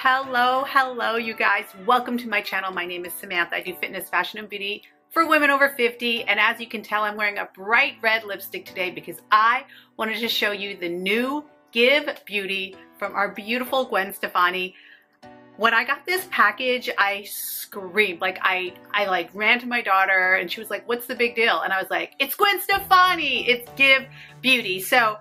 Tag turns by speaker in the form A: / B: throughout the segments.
A: Hello, you guys. Welcome to my channel. My name is Samantha. I do fitness, fashion, and beauty for women over 50. And as you can tell, I'm wearing a bright red lipstick today because I wanted to show you the new Give Beauty from our beautiful Gwen Stefani. When I got this package, I screamed. Like I ran to my daughter and she was like, "What's the big deal?" And I was like, "It's Gwen Stefani. It's Give Beauty." So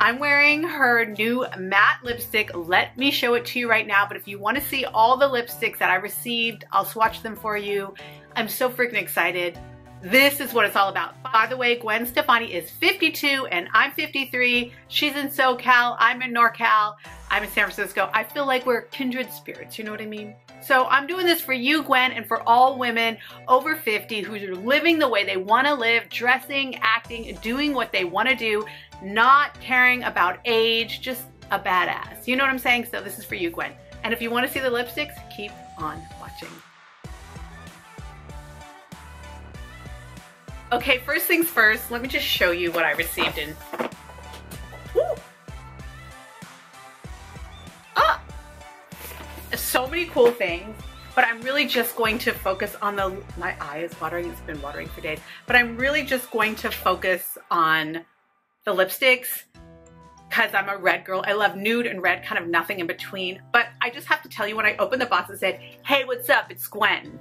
A: I'm wearing her new matte lipstick. Let me show it to you right now. But if you want to see all the lipsticks that I received, I'll swatch them for you. I'm so freaking excited. This is what it's all about. By the way, Gwen Stefani is 52 and I'm 53. She's in SoCal, I'm in NorCal, I'm in San Francisco. I feel like we're kindred spirits, you know what I mean? So I'm doing this for you, Gwen, and for all women over 50 who are living the way they want to live, dressing, acting, doing what they want to do, not caring about age, just a badass. You know what I'm saying? So this is for you, Gwen. And if you want to see the lipsticks, keep on watching. Okay, first things first, let me just show you what I received in. Woo! Ah! So many cool things, but I'm really just going to focus on my eye is watering, it's been watering for days, but I'm really just going to focus on the lipsticks because I'm a red girl. I love nude and red, kind of nothing in between. But I just have to tell you, when I opened the box, it said, "Hey, what's up? It's Gwen."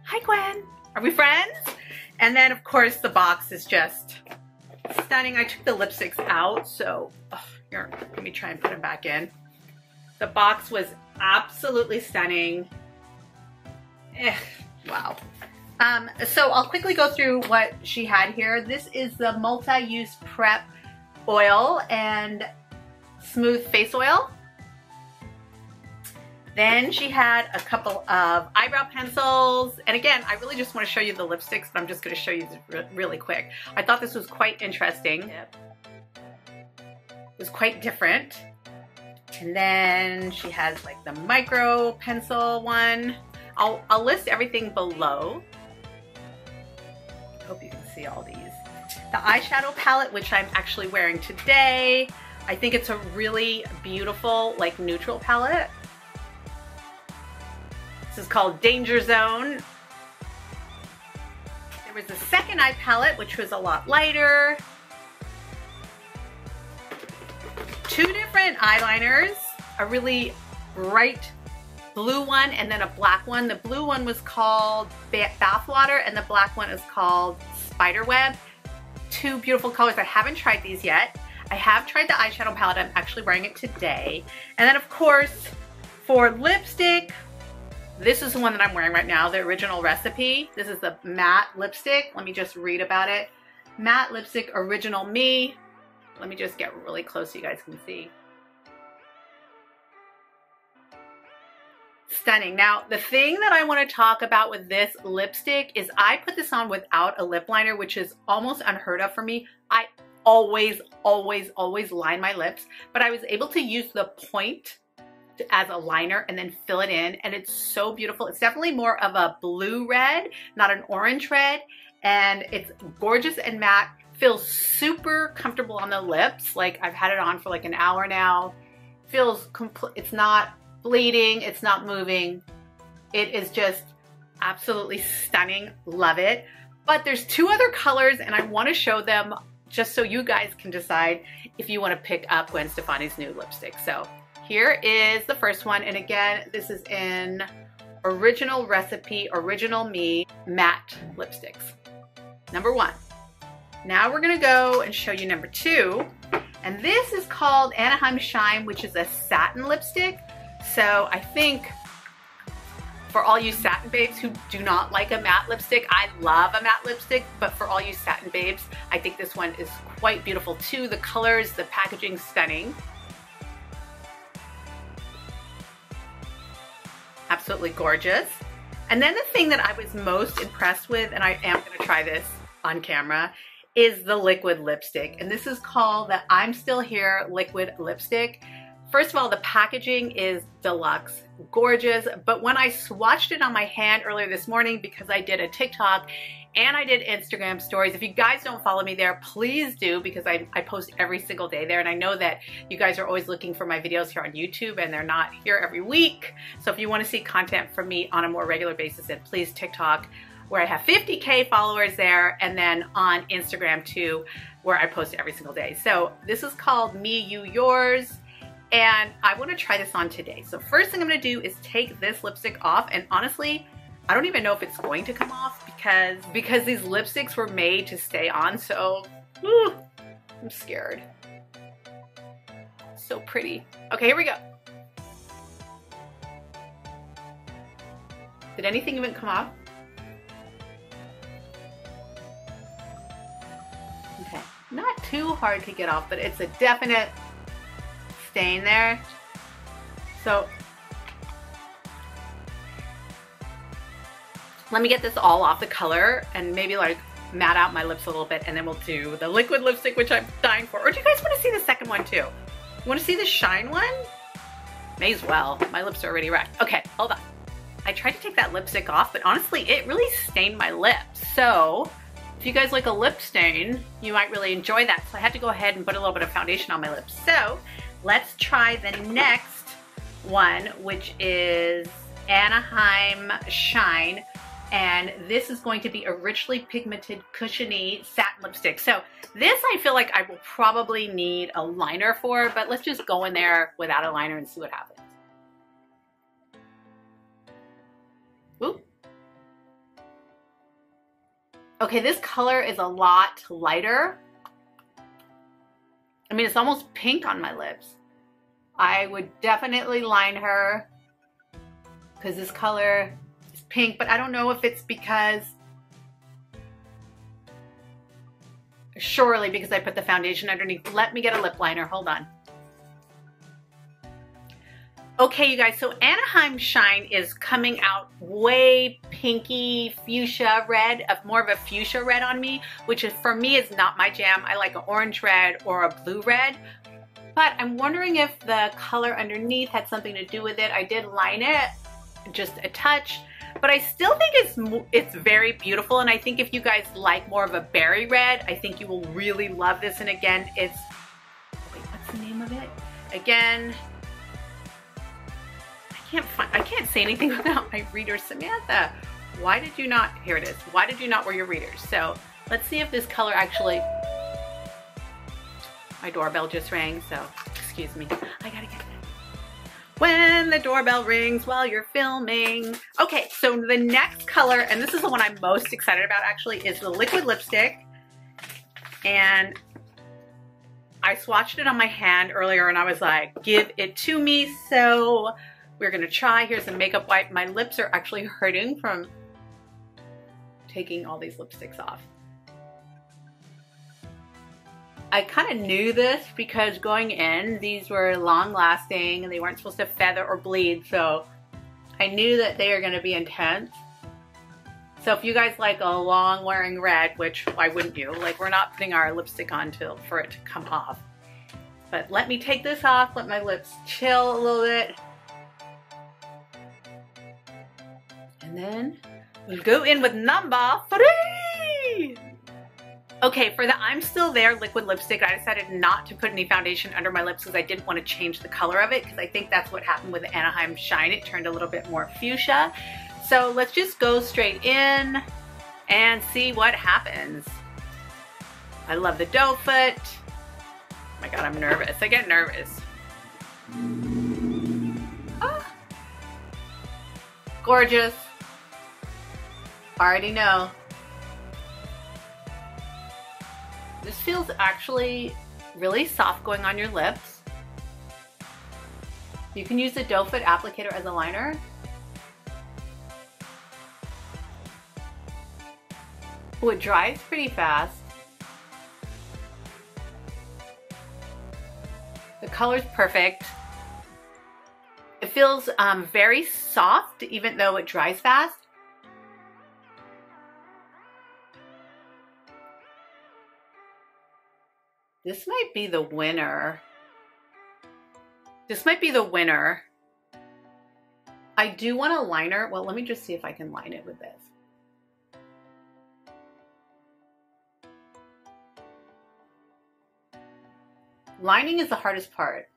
A: Hi, Gwen. Are we friends? And then, of course, the box is just stunning. I took the lipsticks out, so here, let me try and put them back in. The box was absolutely stunning. Wow. So I'll quickly go through what she had here. This is the multi-use prep oil and smooth face oil. Then she had a couple of eyebrow pencils. And again, I really just want to show you the lipsticks, but I'm just going to show you this really quick. I thought this was quite interesting. It was quite different. And then she has like the micro pencil one. I'll list everything below. I hope you can see all these. The eyeshadow palette, which I'm actually wearing today. I think it's a really beautiful, like, neutral palette. This is called Danger Zone. There was a second eye palette, which was a lot lighter. Two different eyeliners, a really bright blue one and then a black one. The blue one was called Bathwater and the black one is called Spiderweb. Two beautiful colors. I haven't tried these yet. I have tried the eyeshadow palette. I'm actually wearing it today. And then, of course, for lipstick, this is the one that I'm wearing right now, the original recipe. This is the matte lipstick. Let me just read about it. Matte lipstick, original me. Let me just get really close so you guys can see. Stunning. Now, the thing that I want to talk about with this lipstick is I put this on without a lip liner, which is almost unheard of for me. I always line my lips, but I was able to use the point as a liner and then fill it in, and it's so beautiful. It's definitely more of a blue red, not an orange red, and it's gorgeous and matte. Feels super comfortable on the lips. Like, I've had it on for like an hour now. Feels complete. It's not bleeding, it's not moving. It is just absolutely stunning. Love it. But there's two other colors and I want to show them just so you guys can decide if you want to pick up Gwen Stefani's new lipstick. So here is the first one, and again, this is in original recipe, original me matte lipsticks. Number one. Now we're gonna go and show you number two, and this is called Anaheim Shine, which is a satin lipstick. So I think for all you satin babes who do not like a matte lipstick, I love a matte lipstick, but for all you satin babes, I think this one is quite beautiful too. The colors, the packaging, stunning. Absolutely gorgeous. And then the thing that I was most impressed with, and I am gonna try this on camera, is the liquid lipstick. And this is called the I'm Still Here liquid lipstick. first of all, the packaging is deluxe, gorgeous, but when I swatched it on my hand earlier this morning, because I did a TikTok and I did Instagram stories. If you guys don't follow me there, please do, because I post every single day there, and I know that you guys are always looking for my videos here on YouTube and they're not here every week. So if you want to see content from me on a more regular basis, then please TikTok, where I have 50K followers there, and then on Instagram too, where I post every single day. So this is called Me, You, Yours, and I want to try this on today. So first thing I'm going to do is take this lipstick off, and honestly, I don't even know if it's going to come off because these lipsticks were made to stay on, so I'm scared. So pretty. Okay, here we go. Did anything even come off? Okay, not too hard to get off, but it's a definite stain there. So let me get this all off the color and maybe like matte out my lips a little bit, and then we'll do the liquid lipstick, which I'm dying for. Or do you guys want to see the second one too? You want to see the shine one? May as well. My lips are already wrecked. Okay, hold on. I tried to take that lipstick off, but honestly, it really stained my lips. So if you guys like a lip stain, you might really enjoy that. So I had to go ahead and put a little bit of foundation on my lips. So let's try the next one, which is Anaheim Shine. And this is going to be a richly pigmented, cushiony satin lipstick. So this I feel like I will probably need a liner for, but let's just go in there without a liner and see what happens. Ooh. Okay, this color is a lot lighter. I mean, it's almost pink on my lips. I would definitely line her because this color is pink, but I don't know if it's because, surely because I put the foundation underneath. Let me get a lip liner, hold on. Okay, you guys, so Anaheim Shine is coming out way pinky fuchsia red, more of a fuchsia red on me, which is, for me, is not my jam. I like an orange red or a blue red, but I'm wondering if the color underneath had something to do with it. I did line it, just a touch, but I still think it's very beautiful, and I think if you guys like more of a berry red, I think you will really love this. And again, it's, wait, what's the name of it? Again, I can't say anything without my reader. Samantha, why did you not, here it is, why did you not wear your readers? So let's see if this color actually, my doorbell just rang, so excuse me, I gotta get that. When the doorbell rings while you're filming. Okay, so the next color, and this is the one I'm most excited about actually, is the liquid lipstick. And I swatched it on my hand earlier and I was like, give it to me. So we're gonna try. Here's a makeup wipe. My lips are actually hurting from taking all these lipsticks off. I kind of knew this because going in, these were long lasting and they weren't supposed to feather or bleed. So I knew that they are gonna be intense. So if you guys like a long wearing red, which why wouldn't you? Like, we're not putting our lipstick on for it to come off. But let me take this off, let my lips chill a little bit. And then we'll go in with number 3. Okay, for the I'm Still There liquid lipstick, I decided not to put any foundation under my lips because I didn't want to change the color of it, because I think that's what happened with the Anaheim Shine. It turned a little bit more fuchsia. So let's just go straight in and see what happens. I love the doe foot. Oh my God, I'm nervous. I get nervous. Ah. Gorgeous. Already know. This feels actually really soft going on your lips. You can use the doe foot applicator as a liner. Oh, it dries pretty fast. The color's perfect. It feels very soft even though it dries fast. This might be the winner. This might be the winner. I do want a liner. Well, let me just see if I can line it with this. Lining is the hardest part.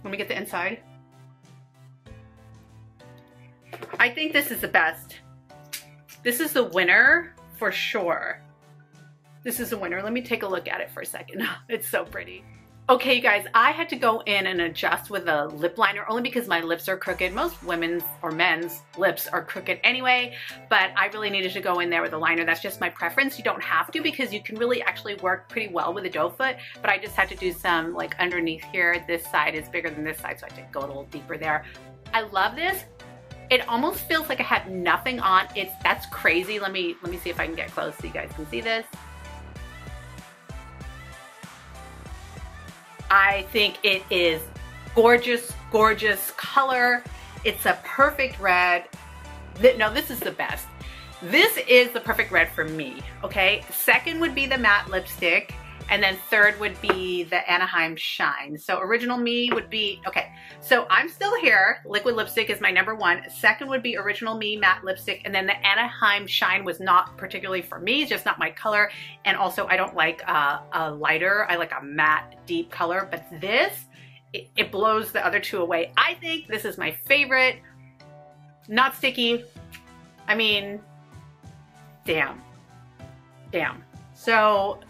A: Let me get the inside. I think this is the best. This is the winner for sure. This is the winner. Let me take a look at it for a second. It's so pretty. Okay, you guys, I had to go in and adjust with a lip liner only because my lips are crooked. Most women's or men's lips are crooked anyway, but I really needed to go in there with a liner. That's just my preference. You don't have to because you can really actually work pretty well with a doe foot, but I just had to do some like underneath here. This side is bigger than this side, so I had to go a little deeper there. I love this. It almost feels like I have nothing on. That's crazy. Let me see if I can get close so you guys can see this. I think it is gorgeous, gorgeous color. It's a perfect red. No, this is the best. This is the perfect red for me, okay? Second would be the matte lipstick, and then third would be the Anaheim Shine. So original me would be, okay, so I'm still here. Liquid lipstick is my number one. Second would be original me matte lipstick, and then the Anaheim Shine was not particularly for me, it's just not my color. And also I don't like a lighter, I like a matte deep color, but this, it blows the other two away. I think this is my favorite. Not sticky. I mean, damn. So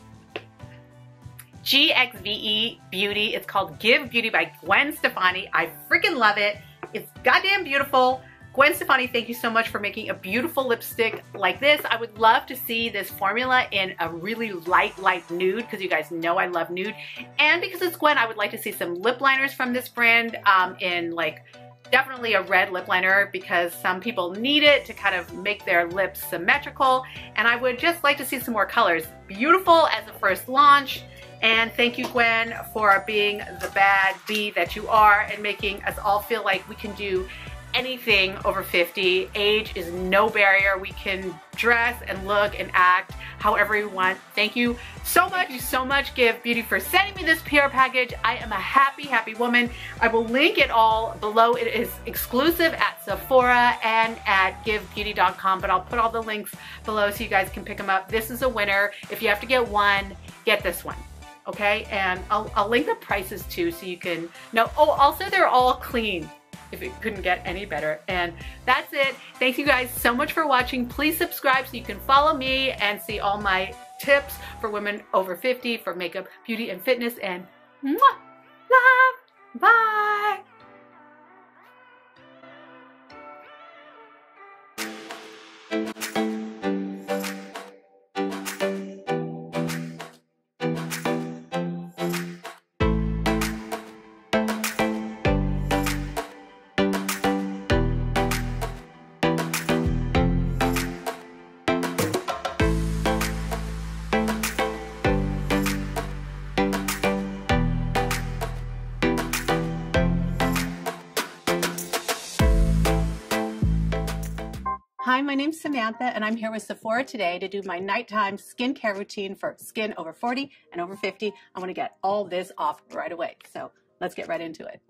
A: GXVE Beauty. It's called Give Beauty by Gwen Stefani. I freaking love it. It's goddamn beautiful. Gwen Stefani, thank you so much for making a beautiful lipstick like this. I would love to see this formula in a really light nude because you guys know I love nude. And because it's Gwen, I would like to see some lip liners from this brand in like definitely a red lip liner because some people need it to kind of make their lips symmetrical. And I would just like to see some more colors. Beautiful as a first launch. And thank you, Gwen, for being the bad bee that you are and making us all feel like we can do anything over 50. Age is no barrier. We can dress and look and act however we want. Thank you so much, Give Beauty, for sending me this PR package. I am a happy, happy woman. I will link it all below. It is exclusive at Sephora and at givebeauty.com, but I'll put all the links below so you guys can pick them up. This is a winner. If you have to get one, get this one. Okay, and I'll link the prices too so you can know. Oh, also they're all clean, if it couldn't get any better. And that's it. Thank you guys so much for watching. Please subscribe so you can follow me and see all my tips for women over 50 for makeup, beauty, and fitness. And mwah, love, bye. Hi, my name's Samantha, and I'm here with Sephora today to do my nighttime skincare routine for skin over 40 and over 50. I want to get all this off right away, so let's get right into it.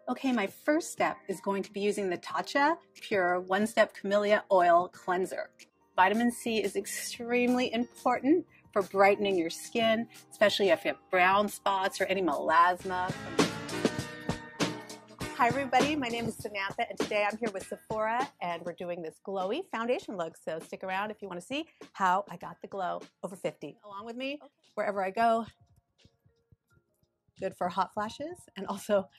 A: Okay, my first step is going to be using the Tatcha Pure One Step Camellia Oil Cleanser. Vitamin C is extremely important for brightening your skin, especially if you have brown spots or any melasma. Hi everybody, my name is Samantha and today I'm here with Sephora and we're doing this glowy foundation look. So stick around if you want to see how I got the glow over 50. Along with me, wherever I go. Good for hot flashes and also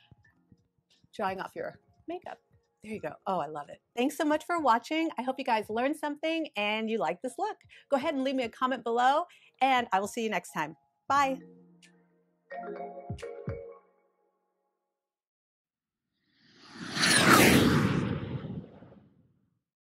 A: drying off your makeup. There you go. Oh, I love it. Thanks so much for watching. I hope you guys learned something and you like this look. Go ahead and leave me a comment below and I will see you next time. Bye.